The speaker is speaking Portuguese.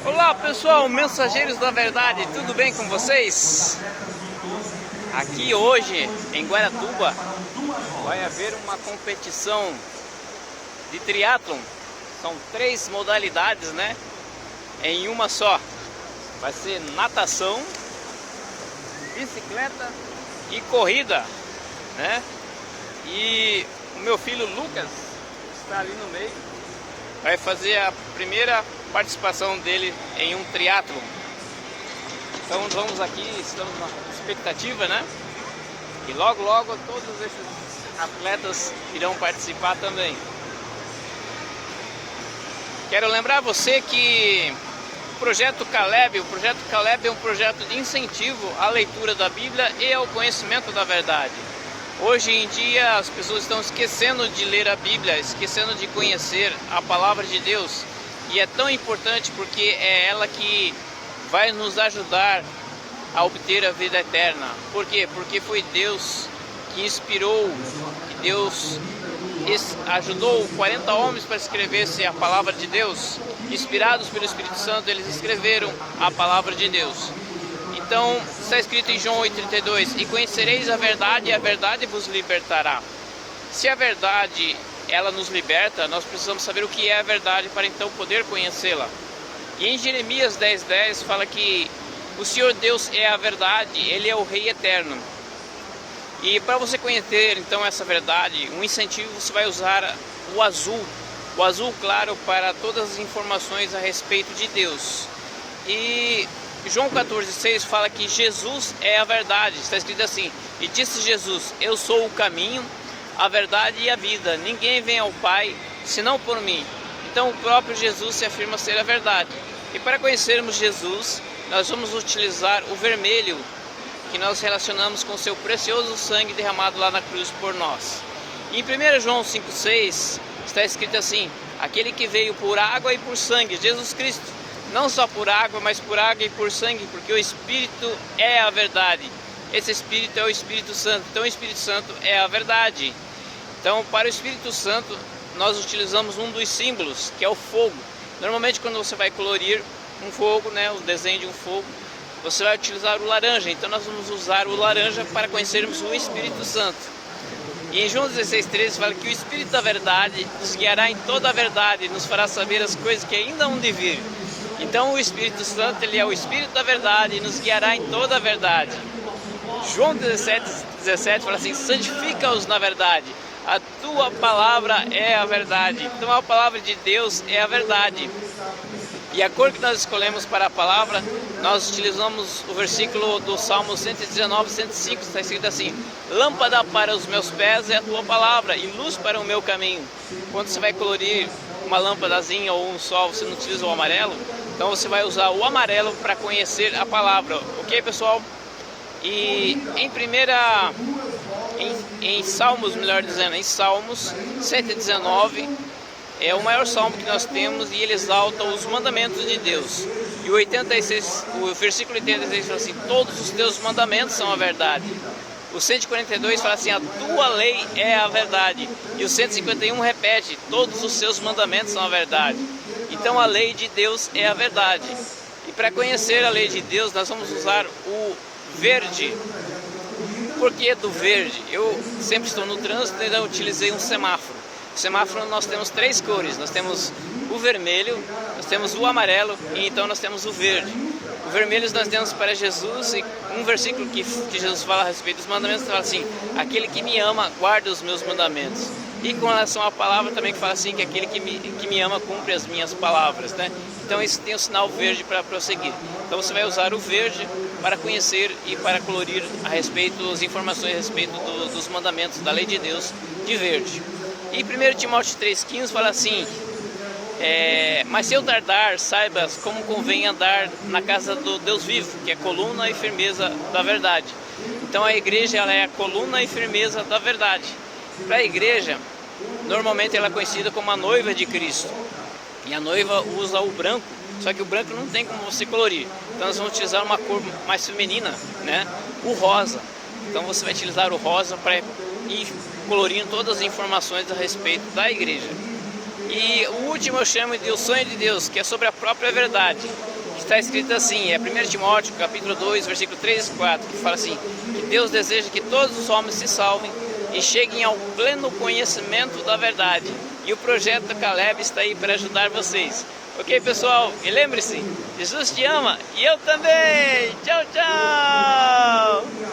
Olá pessoal, mensageiros da verdade, tudo bem com vocês? Aqui hoje em Guaratuba vai haver uma competição de triatlon. São 3 modalidades, né? Em uma só. Vai ser natação, bicicleta e corrida, né? E o meu filho Lucas está ali no meio, vai fazer a primeira participação dele em um triatlon. Então vamos aqui, estamos na expectativa, né? E logo todos esses atletas irão participar também. Quero lembrar você que o Projeto Caleb é um projeto de incentivo à leitura da Bíblia e ao conhecimento da verdade. Hoje em dia as pessoas estão esquecendo de ler a Bíblia, esquecendo de conhecer a palavra de Deus. E é tão importante porque é ela que vai nos ajudar a obter a vida eterna. Por quê? Porque foi Deus que inspirou, que Deus ajudou 40 homens para escreverem a palavra de Deus. Inspirados pelo Espírito Santo, eles escreveram a palavra de Deus. Então, está escrito em João 8,32: e conhecereis a verdade, e a verdade vos libertará. Se a verdade ela nos liberta, nós precisamos saber o que é a verdade para então poder conhecê-la. E em Jeremias 10,10 fala que o Senhor Deus é a verdade, Ele é o Rei eterno. E para você conhecer então essa verdade, um incentivo, você vai usar o azul claro para todas as informações a respeito de Deus. E João 14,6 fala que Jesus é a verdade. Está escrito assim: e disse Jesus, eu sou o caminho, a verdade e a vida, ninguém vem ao Pai senão por mim. Então o próprio Jesus se afirma ser a verdade. E para conhecermos Jesus, nós vamos utilizar o vermelho, que nós relacionamos com o seu precioso sangue derramado lá na cruz por nós. E em 1 João 5,6 está escrito assim: aquele que veio por água e por sangue, Jesus Cristo, não só por água, mas por água e por sangue, porque o Espírito é a verdade. Esse Espírito é o Espírito Santo. Então o Espírito Santo é a verdade. Então para o Espírito Santo nós utilizamos um dos símbolos, que é o fogo. Normalmente quando você vai colorir um fogo, né, o desenho de um fogo, você vai utilizar o laranja. Então nós vamos usar o laranja para conhecermos o Espírito Santo. E em João 16,13 fala que o Espírito da verdade nos guiará em toda a verdade, nos fará saber as coisas que ainda hão de vir. Então o Espírito Santo, ele é o Espírito da verdade e nos guiará em toda a verdade. João 17 fala assim: santifica-os na verdade, a tua palavra é a verdade. Então a palavra de Deus é a verdade. E a cor que nós escolhemos para a palavra, nós utilizamos o versículo do Salmo 119, 105, está escrito assim: lâmpada para os meus pés é a tua palavra e luz para o meu caminho. Quando você vai colorir uma lâmpadazinha ou um sol, você não utiliza o amarelo, então você vai usar o amarelo para conhecer a palavra, ok pessoal? E em Salmos, melhor dizendo, em Salmos 119, é o maior salmo que nós temos e ele exalta os mandamentos de Deus. E o versículo 86 fala assim: todos os teus mandamentos são a verdade. O 142 fala assim: a tua lei é a verdade. E o 151 repete: todos os seus mandamentos são a verdade. Então a lei de Deus é a verdade. E para conhecer a lei de Deus nós vamos usar o verde. Por que do verde? Eu sempre estou no trânsito e eu utilizei um semáforo. O semáforo nós temos 3 cores, nós temos o vermelho, nós temos o amarelo e então nós temos o verde. O vermelho nós temos para Jesus, e um versículo que Jesus fala a respeito dos mandamentos fala assim: aquele que me ama guarda os meus mandamentos. E com relação à palavra também que fala assim, que aquele que me ama cumpre as minhas palavras, né? Então isso tem o sinal verde para prosseguir. Então você vai usar o verde para conhecer e para colorir as informações a respeito dos mandamentos da lei de Deus de verde. E 1 Timóteo 3,15 fala assim: mas se eu tardar, saibas como convém andar na casa do Deus vivo, que é coluna e firmeza da verdade. Então a igreja, ela é a coluna e firmeza da verdade. Para a igreja, normalmente ela é conhecida como a noiva de Cristo. E a noiva usa o branco, só que o branco não tem como você colorir. Então nós vamos utilizar uma cor mais feminina, né? O rosa. Então você vai utilizar o rosa para ir colorindo todas as informações a respeito da igreja. E o último eu chamo de o sonho de Deus, que é sobre a própria verdade. Está escrito assim, é 1 Timóteo, capítulo 2, versículo 3 e 4, que fala assim, que Deus deseja que todos os homens se salvem e cheguem ao pleno conhecimento da verdade. E o projeto Caleb está aí para ajudar vocês. Ok, pessoal? E lembre-se, Jesus te ama e eu também! Tchau, tchau!